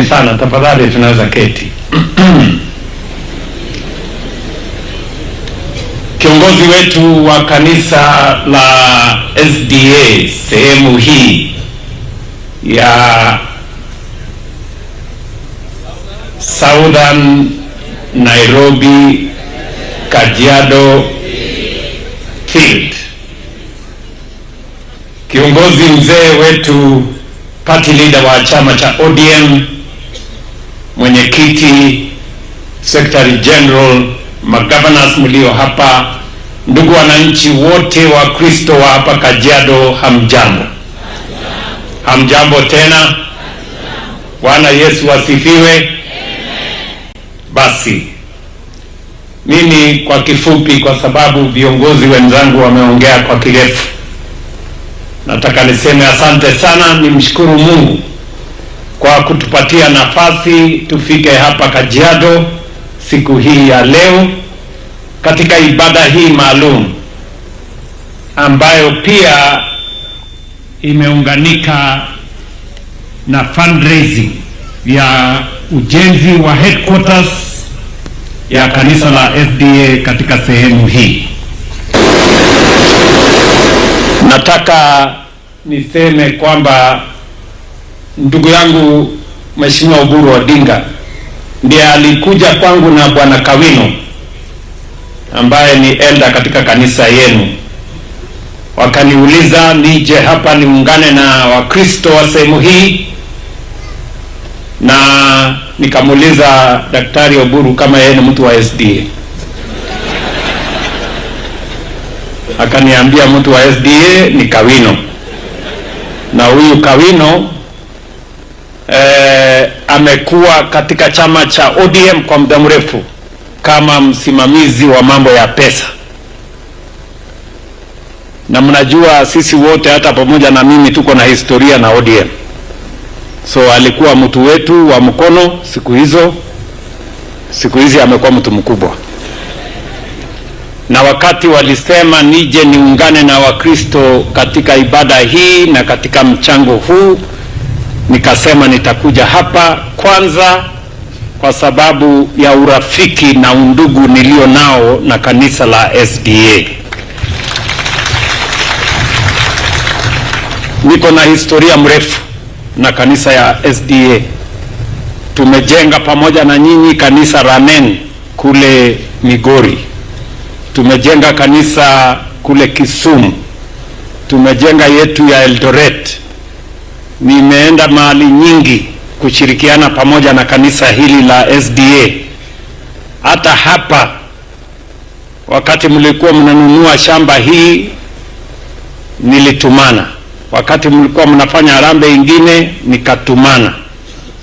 Asanteni sana, tafadhali tunaweza keti. Kiongozi wetu wa kanisa la SDA sehemu hii ya Southern Nairobi Kajiado Field, kiongozi mzee wetu, party leader wa chama cha ODM, mwenyekiti, secretary general, magovernors mlio hapa, ndugu wananchi wote wa Kristo wa hapa Kajiado, hamjambo. Hamjambo tena. Bwana Yesu asifiwe. Basi mimi kwa kifupi, kwa sababu viongozi wenzangu wameongea kwa kirefu, nataka niseme asante sana, nimshukuru Mungu kwa kutupatia nafasi tufike hapa Kajiado siku hii ya leo katika ibada hii maalum ambayo pia imeunganika na fundraising ya ujenzi wa headquarters ya kanisa la SDA katika sehemu hii. Nataka niseme kwamba ndugu yangu Mheshimiwa Oburu Odinga ndiye alikuja kwangu na Bwana Kawino ambaye ni elder katika kanisa yenu, wakaniuliza nije hapa niungane na Wakristo wa sehemu hii, na nikamuuliza Daktari Oburu kama yeye ni mtu wa SDA. Akaniambia mtu wa SDA ni Kawino, na huyu Kawino amekuwa katika chama cha ODM kwa muda mrefu kama msimamizi wa mambo ya pesa, na mnajua sisi wote hata pamoja na mimi tuko na historia na ODM. So alikuwa mtu wetu wa mkono siku hizi amekuwa mtu mkubwa, na wakati walisema nije niungane na Wakristo katika ibada hii na katika mchango huu, nikasema nitakuja hapa kwanza kwa sababu ya urafiki na undugu nilio nao na kanisa la SDA. Niko na historia mrefu na kanisa ya SDA. Tumejenga pamoja na nyinyi kanisa Ramen kule Migori, tumejenga kanisa kule Kisumu, tumejenga yetu ya Eldoret. Nimeenda mahali nyingi kushirikiana pamoja na kanisa hili la SDA. Hata hapa wakati mlikuwa mnanunua shamba hii nilitumana, wakati mlikuwa mnafanya harambee ingine nikatumana.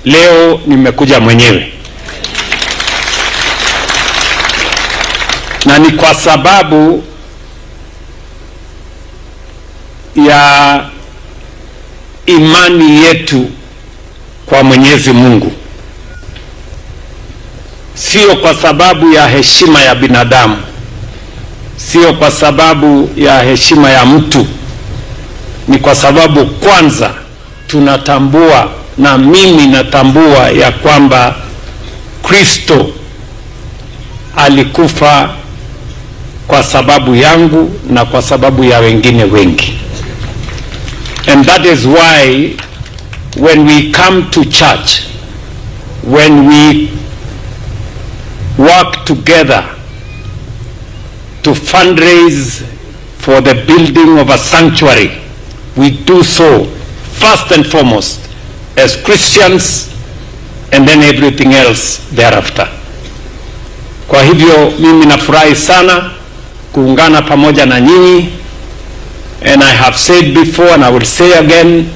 Leo nimekuja mwenyewe, na ni kwa sababu ya imani yetu kwa Mwenyezi Mungu, sio kwa sababu ya heshima ya binadamu, sio kwa sababu ya heshima ya mtu. Ni kwa sababu kwanza tunatambua, na mimi natambua, ya kwamba Kristo alikufa kwa sababu yangu na kwa sababu ya wengine wengi. And that is why when we come to church, when we work together to fundraise for the building of a sanctuary, we do so first and foremost as Christians and then everything else thereafter. Kwa hivyo mimi nafurahi sana kuungana pamoja na nyinyi, and I have said before and I will say again,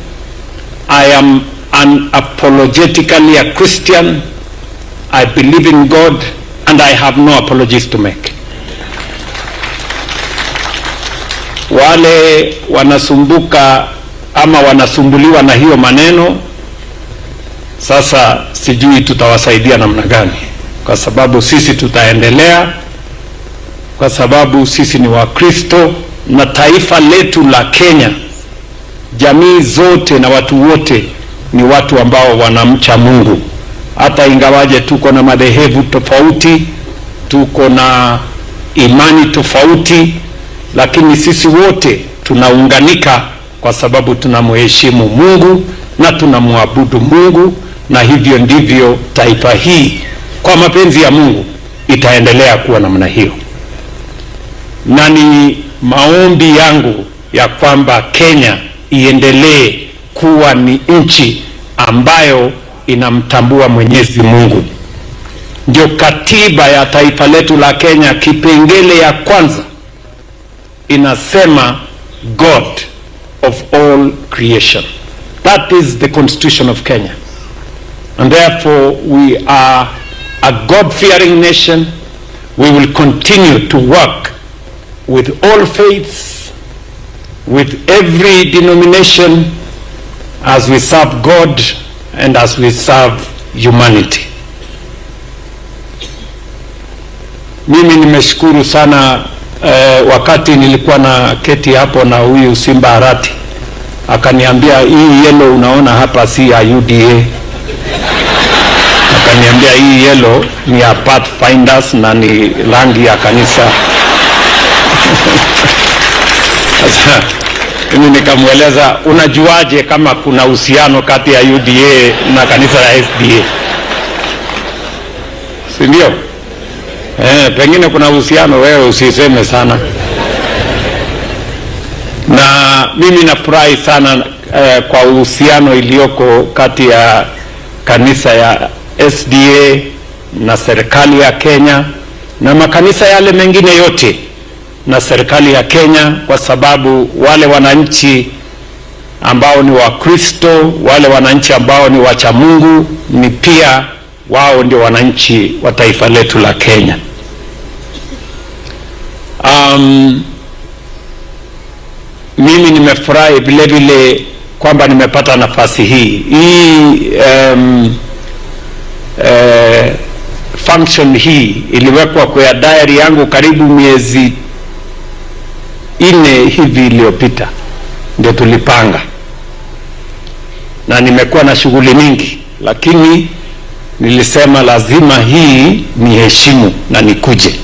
I am unapologetically a Christian. I believe in God and I have no apologies to make. Wale wanasumbuka ama wanasumbuliwa na hiyo maneno, sasa sijui tutawasaidia namna gani, kwa sababu sisi tutaendelea, kwa sababu sisi ni Wakristo, na taifa letu la Kenya, jamii zote na watu wote ni watu ambao wanamcha Mungu. hata ingawaje tuko na madhehebu tofauti, tuko na imani tofauti, lakini sisi wote tunaunganika kwa sababu tunamheshimu Mungu na tunamwabudu Mungu, na hivyo ndivyo taifa hii kwa mapenzi ya Mungu itaendelea kuwa namna hiyo. Na ni maombi yangu ya kwamba Kenya iendelee kuwa ni nchi ambayo inamtambua Mwenyezi Mungu. Ndio katiba ya taifa letu la Kenya, kipengele ya kwanza inasema God of all creation. That is the constitution of Kenya. And therefore we are a God-fearing nation. We will continue to work with all faiths, with every denomination, as we serve God and as we serve humanity. Mimi nimeshukuru sana wakati nilikuwa na keti hapo na huyu Simba Arati, akaniambia hii yellow unaona hapa si ya UDA. Akaniambia hii yellow ni ya Pathfinders na ni rangi ya kanisa. Sasa mimi nikamweleza, unajuaje kama kuna uhusiano kati ya UDA na kanisa la SDA? Si ndio? Pengine kuna uhusiano, wewe usiseme sana. Na mimi nafurahi sana kwa uhusiano iliyoko kati ya kanisa ya SDA na serikali ya Kenya na makanisa yale mengine yote na serikali ya Kenya, kwa sababu wale wananchi ambao ni Wakristo, wale wananchi ambao ni wacha Mungu, ni pia wao ndio wananchi wa taifa letu la Kenya. Mimi nimefurahi vile vile kwamba nimepata nafasi hii. Function hii iliwekwa kwa diary yangu karibu miezi 4 hivi iliyopita, ndio tulipanga, na nimekuwa na shughuli mingi, lakini nilisema lazima hii ni heshimu na nikuje.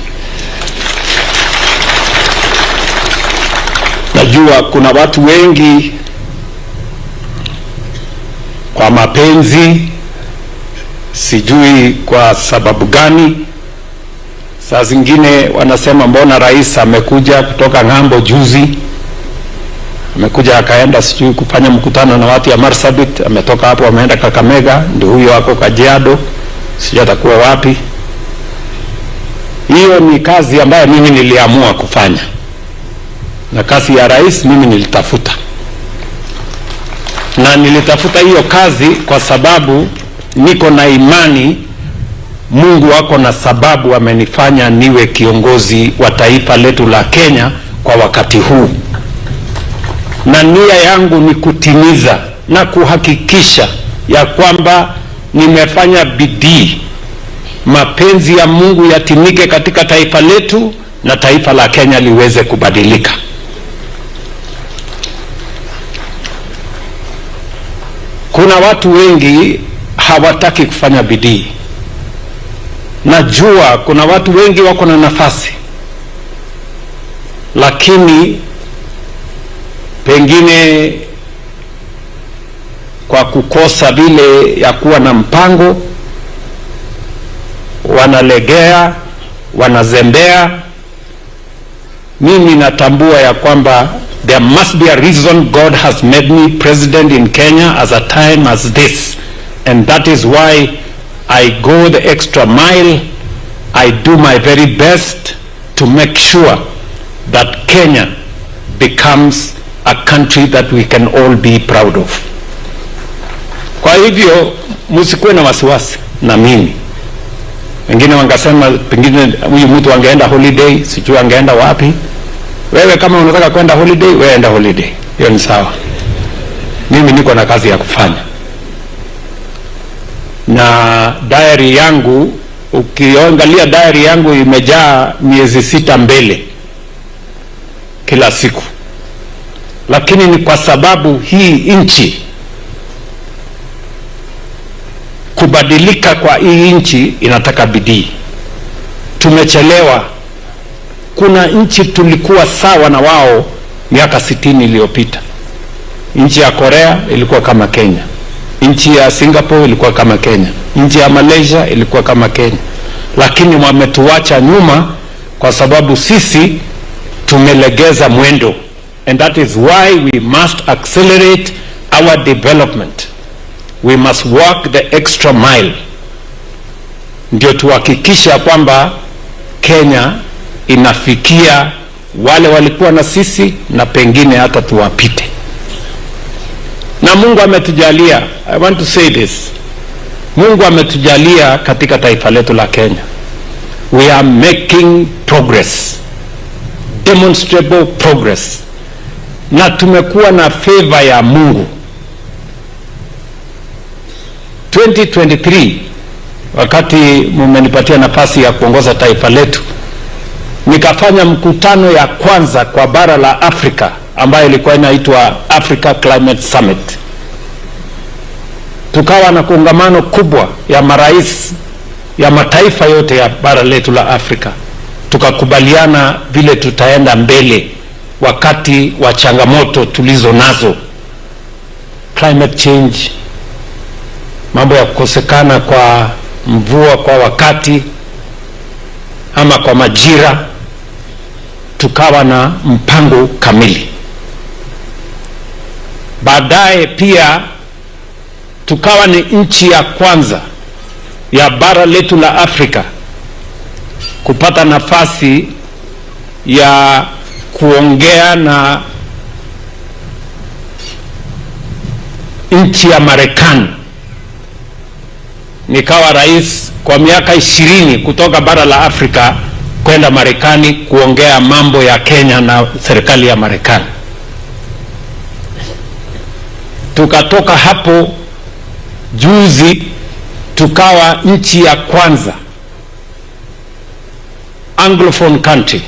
Najua kuna watu wengi kwa mapenzi, sijui kwa sababu gani, saa zingine wanasema mbona rais amekuja kutoka ng'ambo juzi, amekuja akaenda sijui kufanya mkutano na watu ya Marsabit, ametoka hapo ameenda Kakamega, ndio huyo wako Kajiado, sijui atakuwa wapi. Hiyo ni kazi ambayo mimi niliamua kufanya, na kazi ya rais mimi nilitafuta, na nilitafuta hiyo kazi kwa sababu niko na imani Mungu wako na sababu amenifanya niwe kiongozi wa taifa letu la Kenya kwa wakati huu, na nia yangu ni kutimiza na kuhakikisha ya kwamba nimefanya bidii mapenzi ya Mungu yatimike katika taifa letu na taifa la Kenya liweze kubadilika. Kuna watu wengi hawataki kufanya bidii. Najua kuna watu wengi wako na nafasi, lakini pengine kwa kukosa vile ya kuwa na mpango wanalegea, wanazembea. Mimi natambua ya kwamba there must be a reason God has made me president in Kenya as a time as this, and that is why I go the extra mile. I do my very best to make sure that Kenya becomes a country that we can all be proud of. Kwa hivyo msikuwe na wasiwasi na mimi. Wengine wangasema pengine huyu mtu angeenda holiday, sijui angeenda wapi. Wewe kama unataka kwenda holiday, wewe enda holiday. Hiyo ni sawa. Mimi niko na kazi ya kufanya. Na diary yangu, ukiangalia diary yangu imejaa miezi 6 mbele kila siku. Lakini ni kwa sababu hii nchi kubadilika kwa hii nchi inataka bidii. Tumechelewa. Kuna nchi tulikuwa sawa na wao miaka 60 iliyopita. Nchi ya Korea ilikuwa kama Kenya. Nchi ya Singapore ilikuwa kama Kenya. Nchi ya Malaysia ilikuwa kama Kenya. Lakini wametuacha nyuma kwa sababu sisi tumelegeza mwendo. And that is why we must accelerate our development. We must walk the extra mile. Ndio tuhakikisha kwamba Kenya inafikia wale walikuwa na sisi na pengine hata tuwapite. Na Mungu ametujalia, I want to say this. Mungu ametujalia katika taifa letu la Kenya. We are making progress. Demonstrable progress. Na tumekuwa na favor ya Mungu. 2023 wakati mmenipatia nafasi ya kuongoza taifa letu, nikafanya mkutano ya kwanza kwa bara la Afrika ambayo ilikuwa inaitwa Africa Climate Summit. Tukawa na kongamano kubwa ya marais ya mataifa yote ya bara letu la Afrika. Tukakubaliana vile tutaenda mbele wakati wa changamoto tulizo nazo. Climate change, mambo ya kukosekana kwa mvua kwa wakati ama kwa majira. Tukawa na mpango kamili. Baadaye pia tukawa ni nchi ya kwanza ya bara letu la Afrika kupata nafasi ya kuongea na nchi ya Marekani. Nikawa rais kwa miaka 20 kutoka bara la Afrika kwenda Marekani kuongea mambo ya Kenya na serikali ya Marekani. Tukatoka hapo juzi tukawa nchi ya kwanza Anglophone country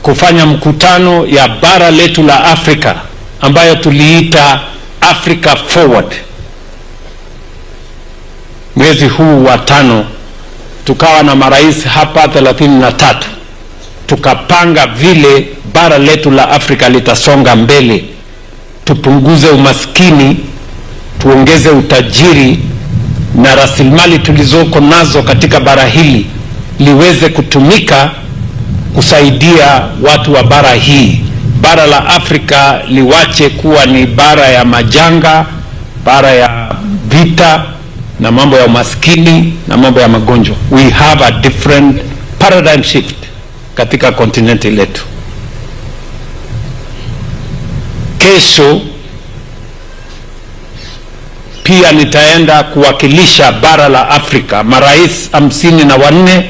kufanya mkutano ya bara letu la Afrika ambayo tuliita Africa Forward. Mwezi huu wa 5 tukawa na marais hapa 33. Tukapanga vile bara letu la Afrika litasonga mbele. Tupunguze umaskini, tuongeze utajiri, na rasilimali tulizoko nazo katika bara hili liweze kutumika kusaidia watu wa bara hii. Bara la Afrika liwache kuwa ni bara ya majanga, bara ya vita na mambo ya umaskini na mambo ya magonjwa. We have a different paradigm shift katika kontinenti letu. Kesho pia nitaenda kuwakilisha bara la Afrika, marais 54,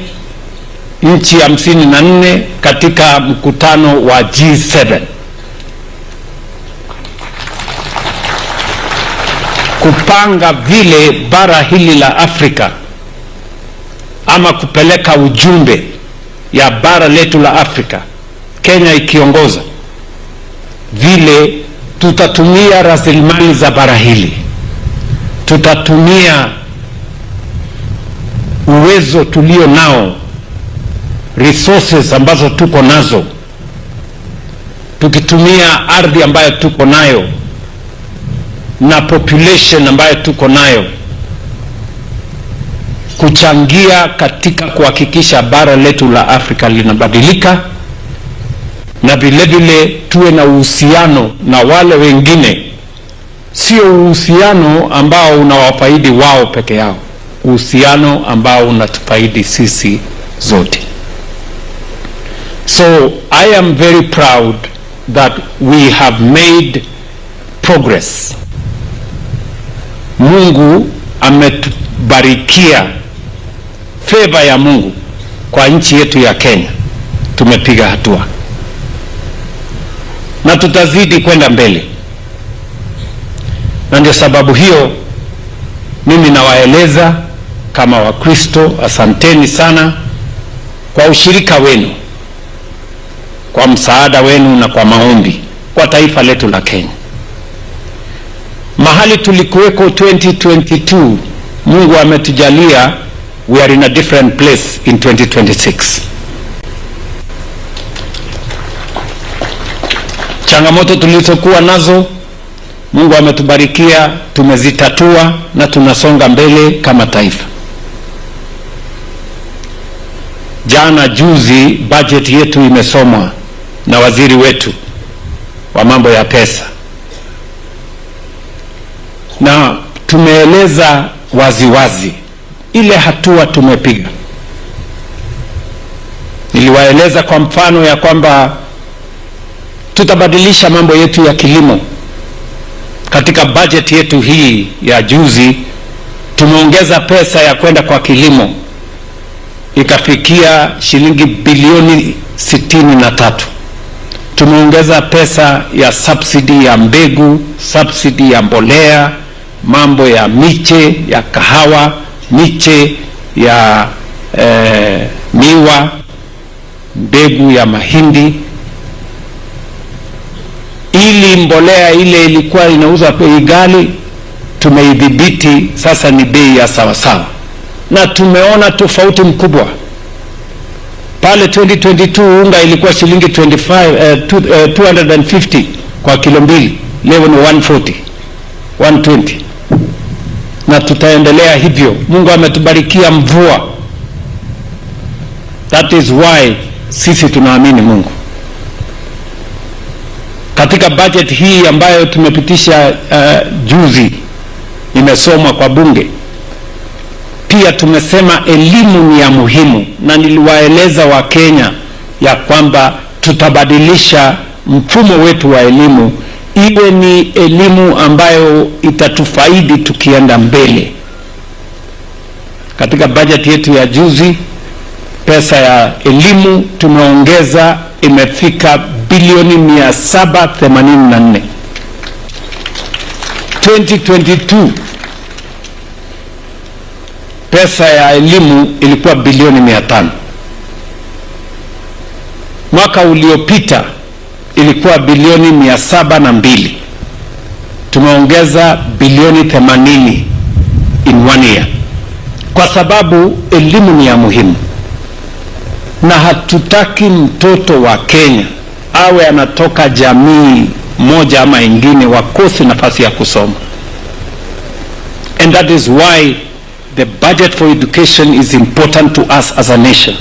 nchi 54 katika mkutano wa G7. Kupanga vile bara hili la Afrika ama kupeleka ujumbe ya bara letu la Afrika, Kenya ikiongoza, vile tutatumia rasilimali za bara hili, tutatumia uwezo tulio nao, resources ambazo tuko nazo, tukitumia ardhi ambayo tuko nayo na population ambayo tuko nayo, kuchangia katika kuhakikisha bara letu la Afrika linabadilika, na vile vile tuwe na uhusiano na wale wengine. Sio uhusiano ambao unawafaidi wao peke yao, uhusiano ambao unatufaidi sisi zote. So I am very proud that we have made progress. Mungu ametubarikia, favor ya Mungu kwa nchi yetu ya Kenya. Tumepiga hatua na tutazidi kwenda mbele, na ndio sababu hiyo mimi nawaeleza kama Wakristo, asanteni sana kwa ushirika wenu, kwa msaada wenu na kwa maombi kwa taifa letu la Kenya. Mahali tulikuweko 2022 Mungu ametujalia, we are in a different place in 2026. Changamoto tulizokuwa nazo, Mungu ametubarikia, tumezitatua na tunasonga mbele kama taifa. Jana juzi budget yetu imesomwa na waziri wetu wa mambo ya pesa, na tumeeleza waziwazi ile hatua tumepiga. Niliwaeleza kwa mfano ya kwamba tutabadilisha mambo yetu ya kilimo. Katika budget yetu hii ya juzi tumeongeza pesa ya kwenda kwa kilimo ikafikia shilingi bilioni 63. Tumeongeza pesa ya subsidy ya mbegu, subsidy ya mbolea, mambo ya miche ya kahawa, miche ya miwa, mbegu ya mahindi, ili mbolea ile ilikuwa inauzwa bei ghali tumeidhibiti, sasa ni bei ya sawasawa. Na tumeona tofauti mkubwa. Pale 2022 unga ilikuwa shilingi 250 kwa kilo mbili, leo ni 140, 120. Na tutaendelea hivyo. Mungu ametubarikia mvua. That is why sisi tunaamini Mungu. Katika budget hii ambayo tumepitisha juzi, imesomwa kwa bunge, pia tumesema elimu ni ya muhimu, na niliwaeleza wa Kenya ya kwamba tutabadilisha mfumo wetu wa elimu iwe ni elimu ambayo itatufaidi tukienda mbele. Katika budget yetu ya juzi, pesa ya elimu tumeongeza, imefika bilioni 784. 2022 pesa ya elimu ilikuwa bilioni 500. Mwaka uliopita ilikuwa bilioni 702. Tumeongeza bilioni 80 in 1 year, kwa sababu elimu ni ya muhimu, na hatutaki mtoto wa Kenya awe anatoka jamii moja ama ingine wakose nafasi ya kusoma. And that is why the budget for education is important to us as a nation.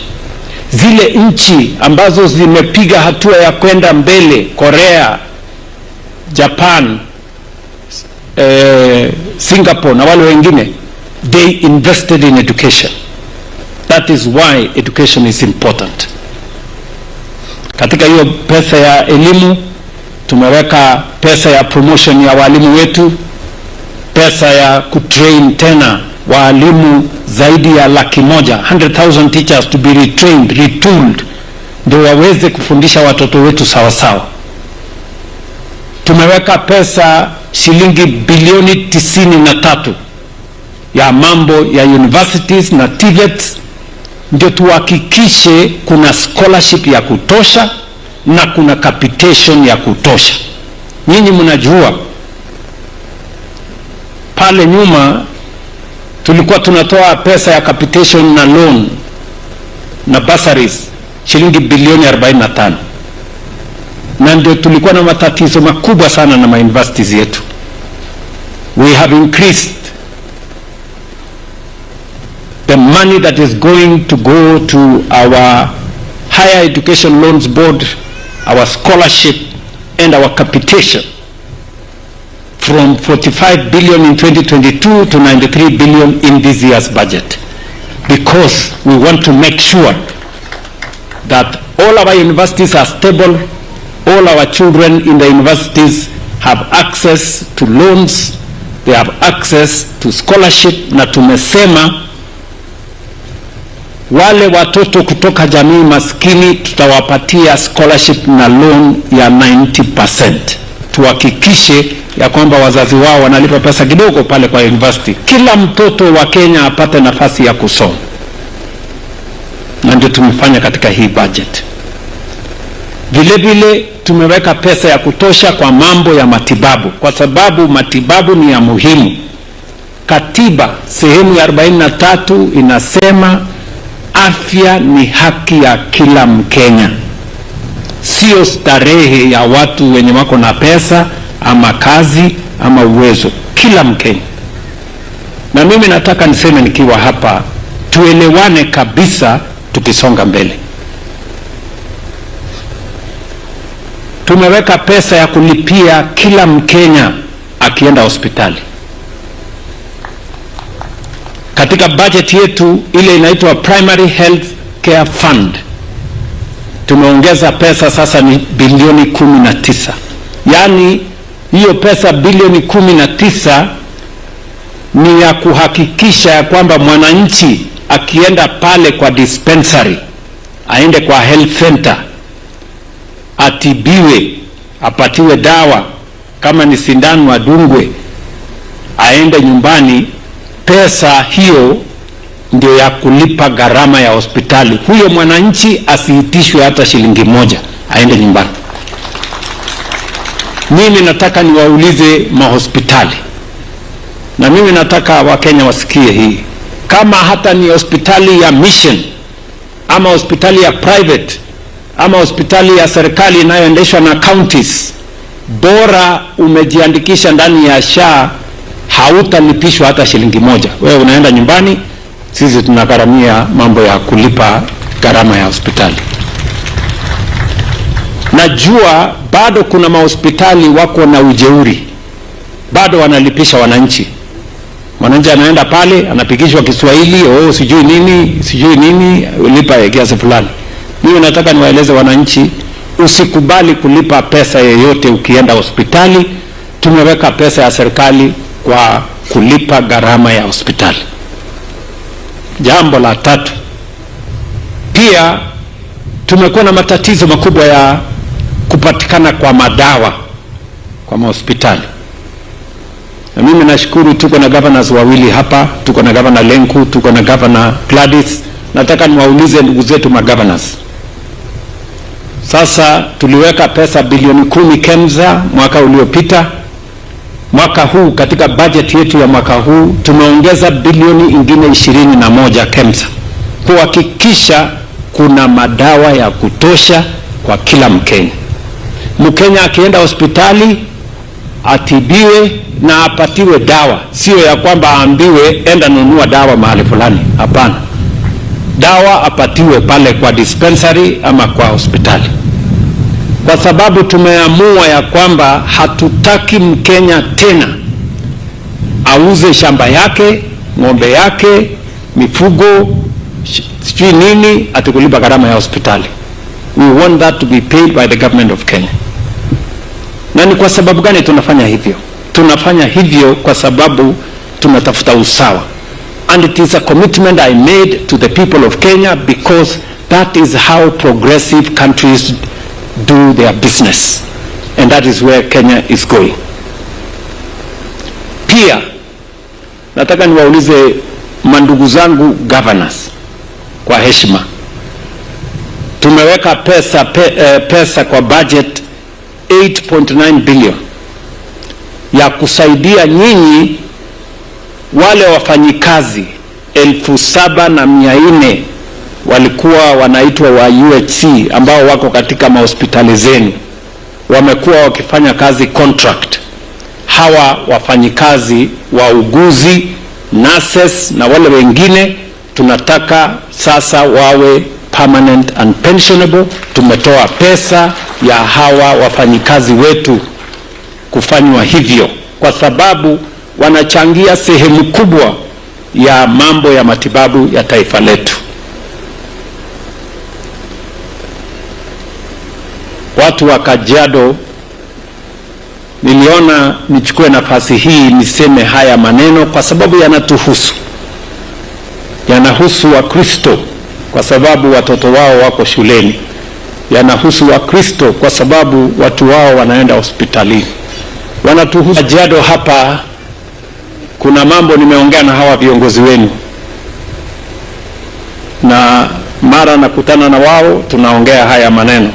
Zile nchi ambazo zimepiga hatua ya kwenda mbele, Korea, Japan, Singapore na wale wengine, they invested in education. That is why education is important. Katika hiyo pesa ya elimu tumeweka pesa ya promotion ya walimu wetu, pesa ya kutrain tena walimu zaidi ya 100,000, 100,000 teachers to be retrained, retooled, ndio waweze kufundisha watoto wetu sawa sawa. Tumeweka pesa shilingi bilioni 93 ya mambo ya universities na TVETs, ndio tuhakikishe kuna scholarship ya kutosha na kuna capitation ya kutosha. Nyinyi mnajua pale nyuma tulikuwa tunatoa pesa ya capitation na loan na bursaries shilingi bilioni 45, na ndio tulikuwa na matatizo makubwa sana na universities yetu. We have increased the money that is going to go to our higher education loans board, our scholarship and our capitation from 45 billion in 2022 to 93 billion in this year's budget, because we want to make sure that all our universities are stable, all our children in the universities have access to loans, they have access to scholarship, na tumesema wale watoto kutoka jamii maskini tutawapatia scholarship na loan ya 90%. Tuhakikishe ya kwamba wazazi wao wanalipa pesa kidogo pale kwa university, kila mtoto wa Kenya apate nafasi ya kusoma, na ndio tumefanya katika hii budget. Vile vile tumeweka pesa ya kutosha kwa mambo ya matibabu, kwa sababu matibabu ni ya muhimu katiba sehemu ya 43 inasema afya ni haki ya kila Mkenya, sio starehe ya watu wenye wako na pesa ama kazi ama uwezo. Kila Mkenya. Na mimi nataka niseme nikiwa hapa, tuelewane kabisa tukisonga mbele. Tumeweka pesa ya kulipia kila Mkenya akienda hospitali. Katika budget yetu ile inaitwa Primary Health Care Fund, tumeongeza pesa sasa ni bilioni 19. Yaani hiyo pesa bilioni 19 ni ya kuhakikisha ya kwamba mwananchi akienda pale kwa dispensary, aende kwa health center, atibiwe, apatiwe dawa, kama ni sindano adungwe, aende nyumbani, pesa hiyo ndio ya kulipa gharama ya hospitali. Huyo mwananchi asiitishwe hata shilingi moja, aende nyumbani. Mimi nataka niwaulize mahospitali, na mimi nataka Wakenya wasikie hii, kama hata ni hospitali ya mission ama hospitali ya private ama hospitali ya serikali inayoendeshwa na counties, bora umejiandikisha ndani ya SHA, hautalipishwa hata shilingi moja. Wewe unaenda nyumbani, sisi tunagharamia mambo ya kulipa gharama ya hospitali. Najua bado kuna mahospitali wako na ujeuri, bado wanalipisha wananchi. Mwananchi anaenda pale, anapigishwa Kiswahili, sijui nini, ulipa kiasi fulani. Mimi nataka niwaeleze wananchi, usikubali kulipa pesa yoyote ukienda hospitali. Tumeweka pesa ya serikali kwa kulipa gharama ya hospitali. Jambo la tatu, pia tumekuwa na matatizo makubwa ya kupatikana kwa madawa kwa mahospitali. Na mimi nashukuru tuko na governors wawili hapa, tuko na Governor Lenku, tuko na Governor Gladys. Nataka niwaulize ndugu zetu magovernors. Sasa tuliweka pesa bilioni 10 KEMSA mwaka uliopita. Mwaka huu katika budget yetu ya mwaka huu tumeongeza bilioni ingine 21 KEMSA kuhakikisha kuna madawa ya kutosha kwa kila Mkenya. Mkenya akienda hospitali atibiwe na apatiwe dawa, sio ya kwamba aambiwe enda nunua dawa mahali fulani. Hapana, dawa apatiwe pale kwa dispensary ama kwa hospitali, kwa sababu tumeamua ya kwamba hatutaki Mkenya tena auze shamba yake, ng'ombe yake, mifugo, sijui nini, atikulipa gharama ya hospitali. We want that to be paid by the government of Kenya. Na ni kwa sababu gani tunafanya hivyo? Tunafanya hivyo kwa sababu tunatafuta usawa. And it is a commitment I made to the people of Kenya, because that is how progressive countries do their business. And that is where Kenya is going. Pia nataka niwaulize mandugu zangu governors kwa heshima. Tumeweka pesa kwa budget 8.9 billion ya kusaidia nyinyi wale wafanyikazi 7,400 walikuwa wanaitwa wa UHC ambao wako katika mahospitali zenu, wamekuwa wakifanya kazi contract. Hawa wafanyikazi wa uguzi, nurses na wale wengine tunataka sasa wawe permanent and pensionable. Tumetoa pesa ya hawa wafanyikazi wetu kufanywa hivyo, kwa sababu wanachangia sehemu kubwa ya mambo ya matibabu ya taifa letu. Watu wa Kajiado, niliona nichukue nafasi hii niseme haya maneno kwa sababu yanatuhusu. Yanahusu Wakristo kwa sababu watoto wao wako shuleni. Yanahusu Wakristo kwa sababu watu wao wanaenda hospitalini. Wanatuhusu. Kajiado hapa kuna mambo nimeongea na hawa viongozi wenu, na mara nakutana na wao tunaongea haya maneno,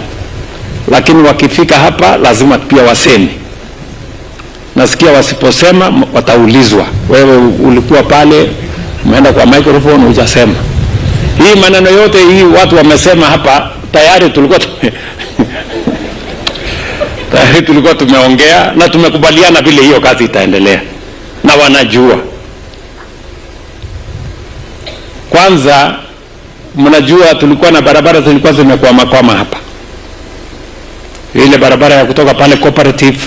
lakini wakifika hapa lazima pia waseme. nasikia wasiposema wataulizwa, wewe ulikuwa pale, umeenda kwa microphone hujasema. Hii maneno yote hii watu wamesema hapa tayari tulikuwa tumeongea na tumekubaliana vile hiyo kazi itaendelea, na wanajua. Kwanza mnajua tulikuwa na barabara zilikuwa zimekwama hapa. Ile barabara ya kutoka pale Cooperative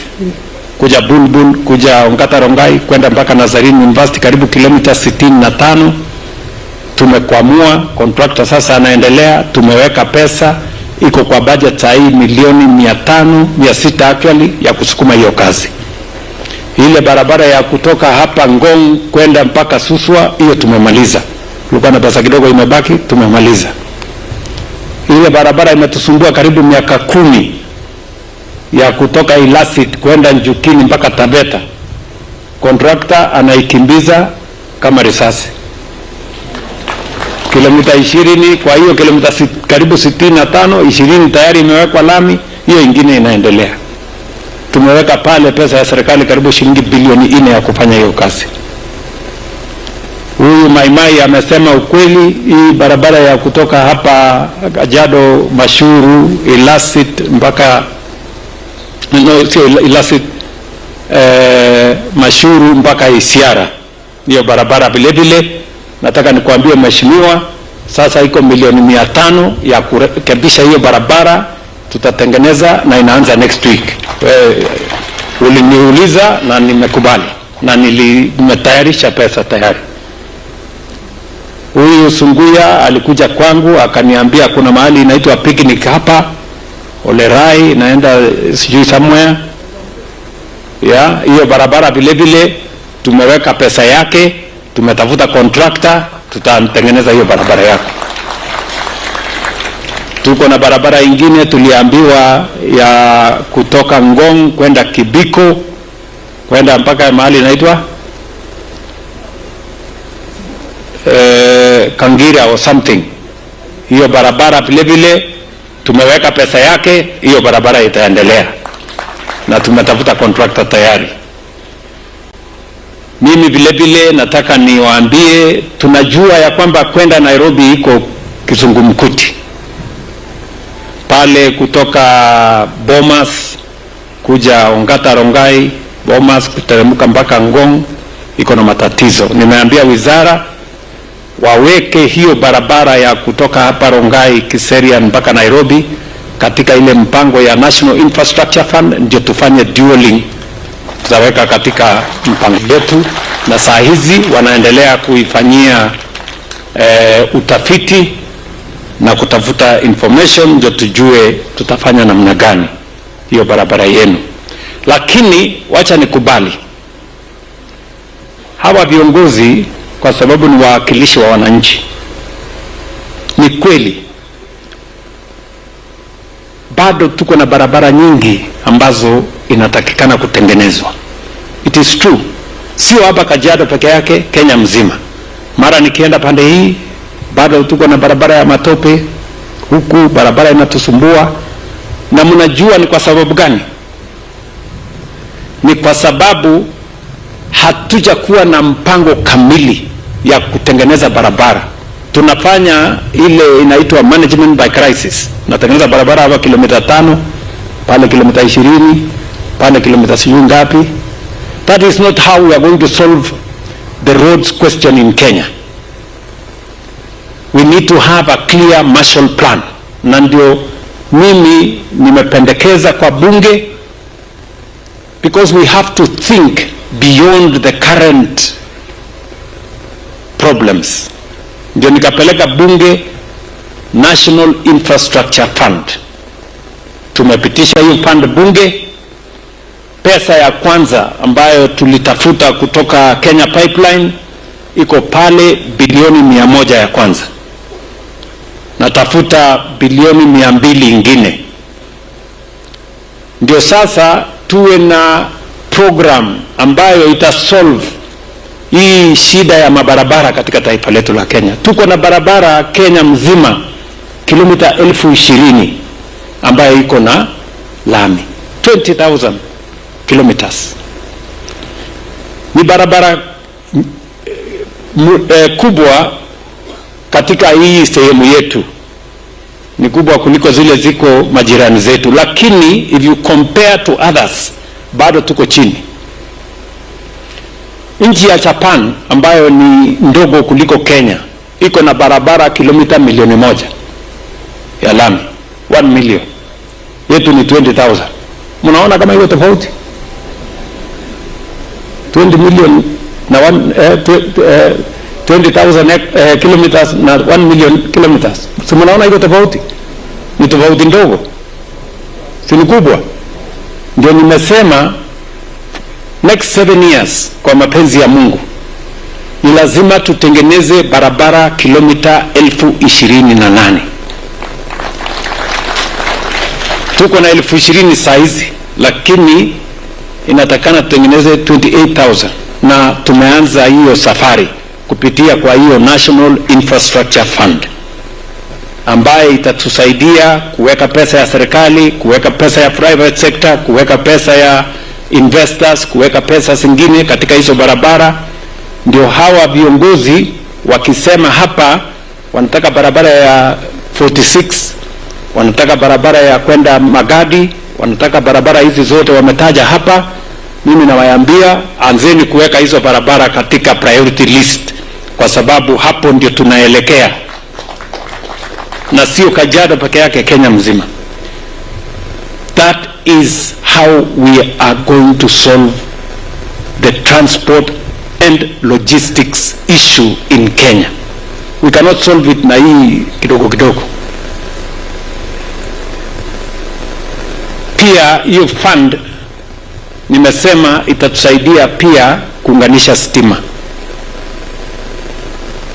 kuja Bulbul kuja Ongata Rongai kwenda mpaka Nazarene University karibu kilomita 65 tumekwamua. Contractor sasa anaendelea, tumeweka pesa, iko kwa budget hii milioni 600 actually ya kusukuma hiyo kazi. Ile barabara ya kutoka hapa Ngong kwenda mpaka Suswa, hiyo tumemaliza. Kulikuwa na pesa kidogo imebaki, tumemaliza. Ile barabara imetusumbua karibu miaka 10 ya kutoka Ilasit kwenda Njukini mpaka Taveta. Contractor anaikimbiza kama risasi. Kilomita 20, kwa hiyo kilomita karibu 65, 20 tayari imewekwa lami, hiyo ingine inaendelea. Tumeweka pale pesa ya serikali karibu shilingi bilioni 4 ya kufanya hiyo kazi. Huyu Maimai amesema ukweli, hii barabara ya kutoka hapa Kajiado, Mashuru, Ilasit mpaka Ilasit, Mashuru mpaka Isiara, hiyo barabara vile vile nataka nikuambie mheshimiwa, sasa iko milioni 500 ya kurekebisha hiyo barabara, tutatengeneza na inaanza next week. Uliniuliza na nimekubali na nimetayarisha pesa tayari. Huyu Sunguya alikuja kwangu akaniambia kuna mahali inaitwa picnic hapa Olerai, naenda sijui somewhere. Hiyo barabara vile vile tumeweka pesa yake, tumetafuta contractor, tutatengeneza hiyo barabara yako. Tuko na barabara ingine tuliambiwa ya kutoka Ngong kwenda Kibiko kwenda mpaka mahali inaitwa Kangira or something. Hiyo barabara vile vile tumeweka pesa yake, hiyo barabara itaendelea na tumetafuta contractor tayari. Mimi vile vile nataka niwaambie, tunajua ya kwamba kwenda Nairobi iko kizungumkuti. Pale kutoka Bomas kuja Ongata Rongai, Bomas kuteremka mpaka Ngong iko na matatizo. Nimeambia wizara waweke hiyo barabara ya kutoka hapa Rongai Kiserian mpaka Nairobi katika ile mpango ya National Infrastructure Fund, ndio tufanye dualing. Tutaweka katika mpango wetu, na saa hizi wanaendelea kuifanyia utafiti na kutafuta information, ndio tujue tutafanya namna gani hiyo barabara yenu. Lakini wacha nikubali, hawa viongozi kwa sababu ni wawakilishi wa wananchi, ni kweli bado tuko na barabara nyingi ambazo inatakikana kutengenezwa. It is true, sio hapa Kajiado peke yake, Kenya mzima. Mara nikienda pande hii bado tuko na barabara ya matope, huku barabara inatusumbua. Na mnajua ni kwa sababu gani? Ni kwa sababu hatuja kuwa na mpango kamili ya kutengeneza barabara. Tunafanya ile inaitwa management by crisis. Natengeneza barabara hapa kilomita 5, pale kilomita 20, pale kilomita sijui ngapi. That is not how we are going to solve the roads question in Kenya. We need to have a clear Marshall Plan. Na ndio mimi nimependekeza kwa bunge, because we have to think beyond the current problems. Ndio nikapeleka bunge National Infrastructure Fund. Tumepitisha hiyo fund bunge. Pesa ya kwanza ambayo tulitafuta kutoka Kenya Pipeline iko pale bilioni 100 ya kwanza. Natafuta bilioni 200 ingine. Ndio sasa tuwe na program ambayo itasolve hii shida ya mabarabara katika taifa letu la Kenya. Tuko na barabara Kenya mzima kilomita 20,000 ambayo iko na lami, 20,000 kilometers. Ni barabara kubwa katika hii sehemu yetu, ni kubwa kuliko zile ziko majirani zetu, lakini if you compare to others bado tuko chini. Nchi ya Japan ambayo ni ndogo kuliko Kenya iko na barabara kilomita 1,000,000 ya lami, 1 million. Yetu ni 20,000. Mnaona kama hiyo tofauti? 20 million na 20,000 kilometers na 1 million kilometers. Si mnaona hiyo tofauti? Ni tofauti ndogo, si ni kubwa. Ndio nimesema next 7 years kwa mapenzi ya Mungu ni lazima tutengeneze barabara kilomita 28,000. Tuko na 20,000 saizi, lakini inatakana tutengeneze 28,000, na tumeanza hiyo safari kupitia kwa hiyo National Infrastructure Fund ambaye itatusaidia kuweka pesa ya serikali, kuweka pesa ya private sector, kuweka pesa ya investors, kuweka pesa zingine katika hizo barabara. Ndio hawa viongozi wakisema hapa wanataka barabara ya 46, wanataka barabara ya kwenda Magadi, wanataka barabara hizi zote wametaja hapa, mimi nawaambia anzeni kuweka hizo barabara katika priority list, kwa sababu hapo ndio tunaelekea, na sio Kajiado peke yake, Kenya mzima. That is how we are going to solve the transport and logistics issue in Kenya. We cannot solve it na hii kidogo kidogo. Pia hiyo fund nimesema itatusaidia pia kuunganisha stima.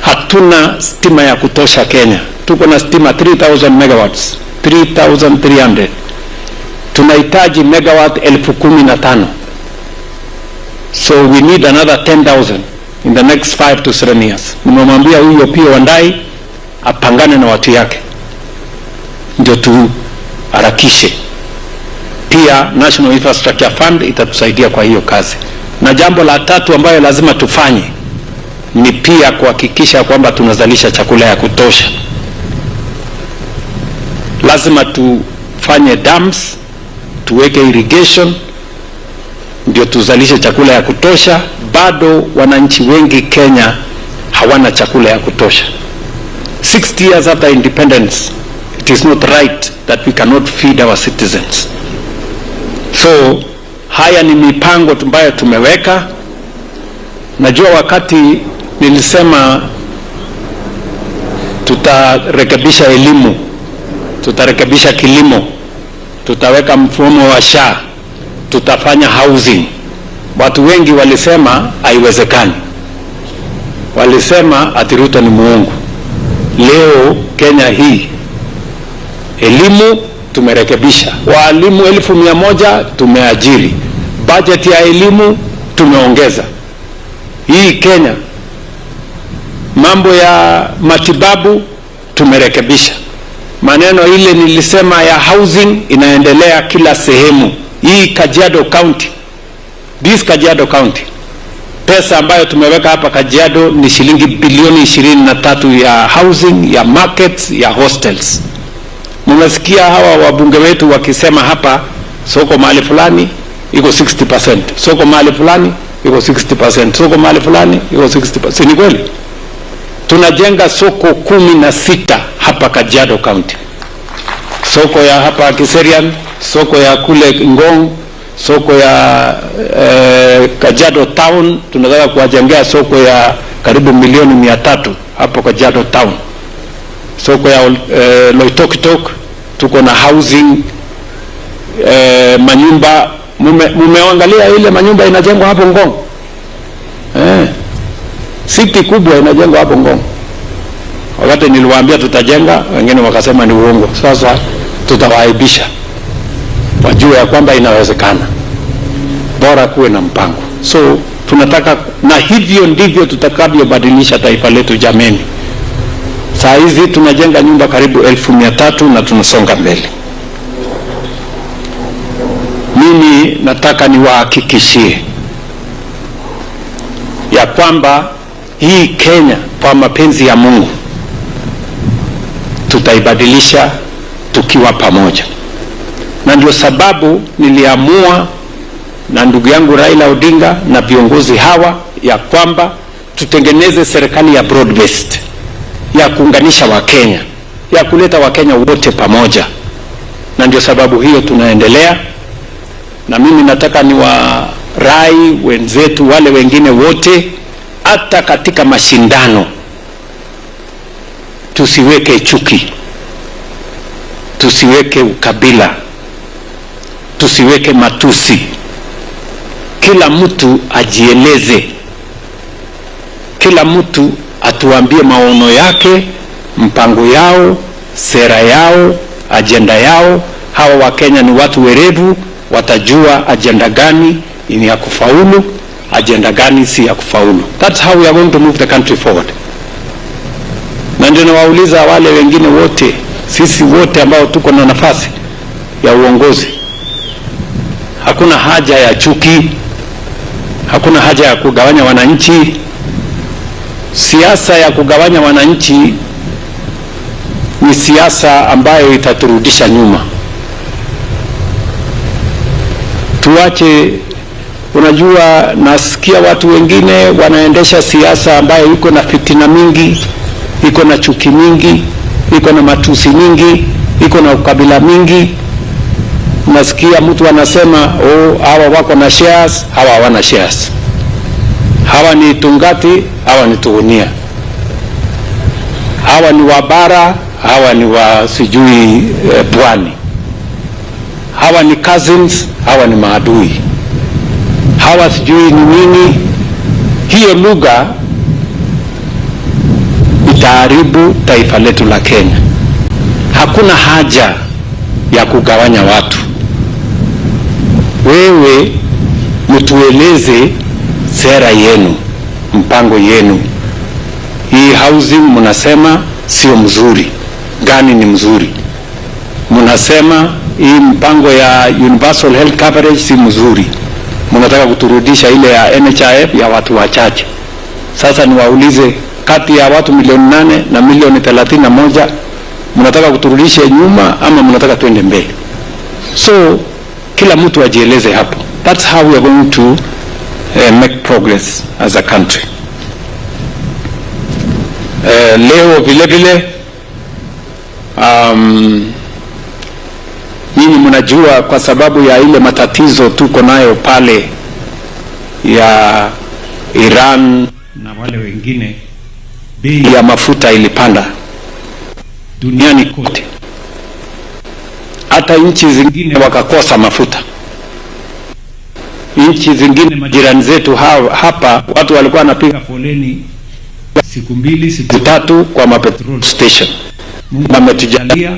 Hatuna stima ya kutosha Kenya. Tuko na stima 3,000 megawatts, 3,300. Tunahitaji megawatt 15,000. So we need another 10,000 in the next 5 to 7 years. Nimemwambia huyo pia Wandai apangane na watu yake ndio tuharakishe. Pia National Infrastructure Fund itatusaidia kwa hiyo kazi. Na jambo la tatu ambayo lazima tufanye ni pia kuhakikisha kwamba tunazalisha chakula ya kutosha. Lazima tufanye dams, tuweke irrigation ndio tuzalishe chakula ya kutosha. Bado wananchi wengi Kenya hawana chakula ya kutosha. 60 years after independence, it is not right that we cannot feed our citizens. So haya ni mipango ambayo tumeweka. Najua wakati nilisema tutarekebisha elimu, tutarekebisha kilimo, tutaweka mfumo wa SHA, tutafanya housing. Watu wengi walisema haiwezekani, walisema ati Ruto ni muongo. Leo Kenya hii elimu tumerekebisha, walimu 1,100 tumeajiri, budget ya elimu tumeongeza. Hii Kenya mambo ya matibabu tumerekebisha. Maneno ile nilisema ya housing inaendelea kila sehemu. Hii Kajiado County, this Kajiado County, pesa ambayo tumeweka hapa Kajiado ni shilingi bilioni 23 ya housing, ya markets, ya hostels. Mmesikia hawa wabunge wetu wakisema hapa soko mahali fulani iko 60%, soko mahali fulani iko 60%, soko mahali fulani iko 60%. Ni kweli? Tunajenga soko 16 hapa Kajiado County. Soko ya hapa Kiserian, soko ya kule Ngong, soko ya Kajiado Town, tunataka kuwajengea soko ya karibu milioni 300 hapo Kajiado Town. Soko ya Loitokitok, tuko na housing, manyumba. Mumeangalia ile manyumba inajengwa hapo Ngong? City kubwa inajengwa hapo Ngong. Wakati niliwaambia tutajenga, wengine wakasema ni uongo. Sasa tutawaaibisha, wajue ya kwamba inawezekana, bora kuwe na mpango. So tunataka, na hivyo ndivyo tutakavyobadilisha taifa letu jameni. Saa hizi tunajenga nyumba karibu 1,300 na tunasonga mbele. Mimi nataka niwahakikishie kwamba hii Kenya kwa mapenzi ya Mungu tutaibadilisha tukiwa pamoja. Na ndio sababu niliamua na ndugu yangu Raila Odinga na viongozi hawa ya kwamba tutengeneze serikali ya broad based, ya kuunganisha Wakenya, ya kuleta Wakenya wote pamoja. Na ndio sababu hiyo tunaendelea, na mimi nataka niwarai wenzetu wale wengine wote, hata katika mashindano tusiweke chuki, tusiweke ukabila, tusiweke matusi. Kila mtu ajieleze, kila mtu atuambie maono yake, mpango yao, sera yao, ajenda yao. Hawa Wakenya ni watu werevu, watajua ajenda gani ni ya kufaulu, ajenda gani si ya kufaulu. That's how we are going to move the country forward. Na ndio nawauliza wale wengine wote, sisi wote ambao tuko na nafasi ya uongozi, hakuna haja ya chuki, hakuna haja ya kugawanya wananchi. Siasa ya kugawanya wananchi ni siasa ambayo itaturudisha nyuma. Tuache, unajua, nasikia watu wengine wanaendesha siasa ambayo iko na fitina mingi, iko na chuki mingi, iko na matusi mingi, iko na ukabila mingi. Nasikia mtu anasema, hawa wako na shares, hawa hawana shares. Hawa ni Tungati, hawa ni Tugunia. Hawa ni Wabara, hawa ni wa sijui Pwani. Hawa ni cousins, hawa ni maadui. Hawa sijui ni nini. Hiyo lugha itaharibu taifa letu la Kenya. Hakuna haja ya kugawanya watu. Wewe mtueleze sera yenu, mpango yenu. Hii housing mnasema sio mzuri, gani ni mzuri? Mnasema hii mpango ya universal health coverage si mzuri, mnataka kuturudisha ile ya NHIF ya watu wachache. Sasa niwaulize, kati ya watu milioni 8 na milioni 31 mnataka kuturudisha nyuma ama mnataka tuende mbele? So kila mtu ajieleze hapo. That's how we are going to make progress as a country. Leo vile vile nyinyi mnajua, kwa sababu ya ile matatizo tuko nayo pale ya Iran na wale wengine, bei ya mafuta ilipanda duniani kote. Hata nchi zingine wakakosa mafuta. Nchi zingine majirani zetu hapa, watu walikuwa wanapiga foleni siku 2 siku 3 kwa mapetrol station. Mungu ametujalia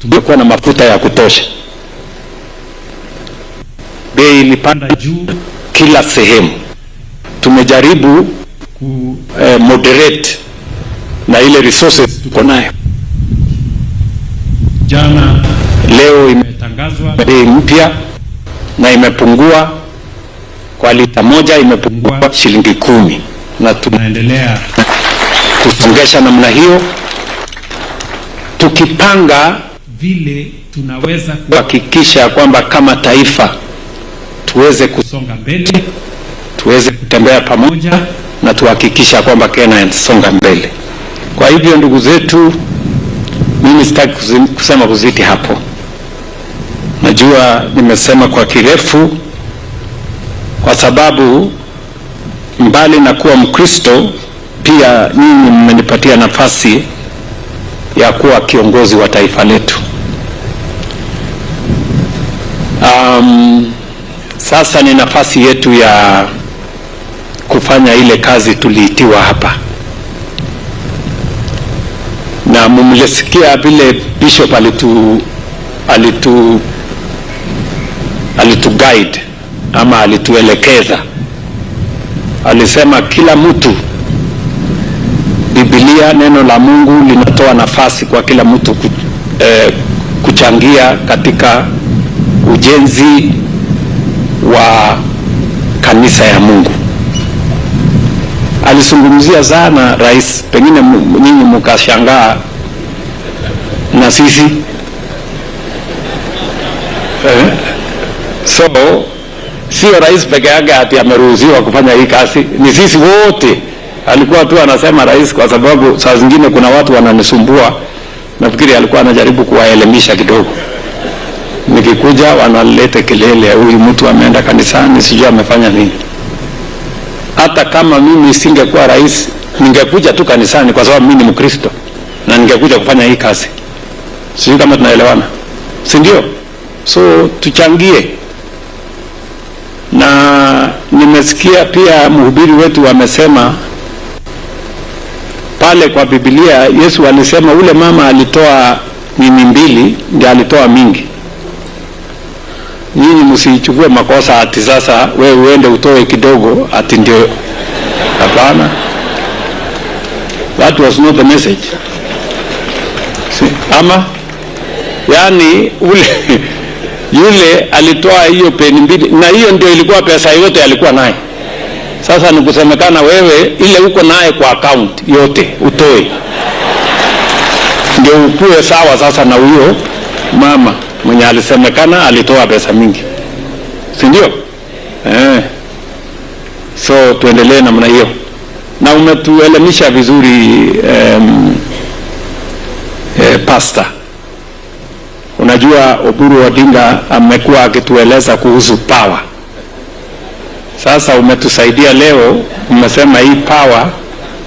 tumekuwa na mafuta ya kutosha. Bei ilipanda juu kila sehemu. Tumejaribu ku moderate na ile resources tuko nayo. Jana leo imetangazwa bei mpya na imepungua kwa lita moja, imepungua shilingi 10, na tunaendelea kusongesha namna hiyo, tukipanga vile tunaweza kuhakikisha kwamba kama taifa tuweze kusonga mbele, tuweze kutembea pamoja na tuhakikisha kwamba Kenya inasonga mbele. Kwa hivyo ndugu zetu, mimi sitaki kusema kuzidi hapo. Najua nimesema kwa kirefu, kwa sababu mbali na kuwa Mkristo, pia nyinyi mmenipatia nafasi ya kuwa kiongozi wa taifa letu. Sasa ni nafasi yetu ya kufanya ile kazi tuliitiwa hapa. Na mumlesikia vile Bishop alitu guide ama alituelekeza. Alisema kila mtu, Biblia, neno la Mungu linatoa nafasi kwa kila mtu kuchangia katika ujenzi wa kanisa ya Mungu. alizungumzia sana rais, pengine nyinyi mkashangaa na sisi so sio rais peke yake ati ameruhusiwa kufanya hii kazi, ni sisi wote. Alikuwa tu anasema rais kwa sababu saa zingine kuna watu wananisumbua. Nafikiri alikuwa anajaribu kuwaelimisha kidogo. Nikikuja wanaleta kelele, huyu mtu ameenda kanisani, sijui amefanya nini. Hata kama mimi singekuwa rais, ningekuja tu kanisani kwa sababu mimi ni Mkristo na ningekuja kufanya hii kazi. Sijui kama tunaelewana, si ndio? So tuchangie. Na nimesikia pia mhubiri wetu amesema pale kwa Biblia Yesu alisema ule mama alitoa nini mbili, ndiye alitoa mingi. Nyinyi msichukue makosa ati sasa wewe uende utoe kidogo ati ndio. Hapana. That was not the message. Ama yani yule alitoa hiyo peni mbili na hiyo ndio ilikuwa pesa yote alikuwa naye. Sasa nikusemekana wewe ile uko naye kwa account yote utoe, ndio ukue sawa sasa na huyo mama mwenye alisemekana alitoa pesa mingi, si ndio? So tuendelee namna hiyo, na umetuelimisha vizuri pastor. Unajua Oburu Odinga amekuwa akitueleza kuhusu power. Sasa umetusaidia leo, umesema hii power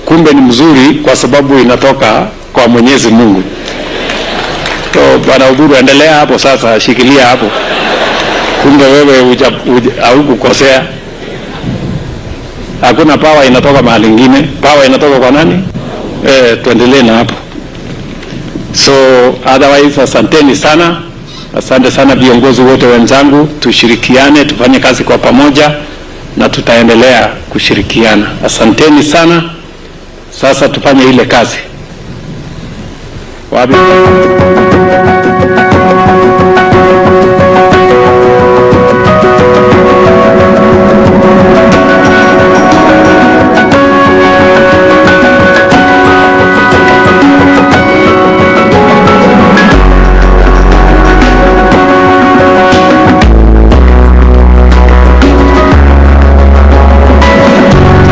kumbe ni mzuri kwa sababu inatoka kwa Mwenyezi Mungu. So Bwana Oburu, endelea hapo sasa, shikilia hapo. Kumbe wewe haukukosea. Hakuna power inatoka mahali nyingine, power inatoka kwa nani? Tuendelee na hapo. So otherwise asanteni sana. Asante sana viongozi wote wenzangu, tushirikiane, tufanye kazi kwa pamoja na tutaendelea kushirikiana. Asanteni sana. Sasa tufanye ile kazi. Wapi?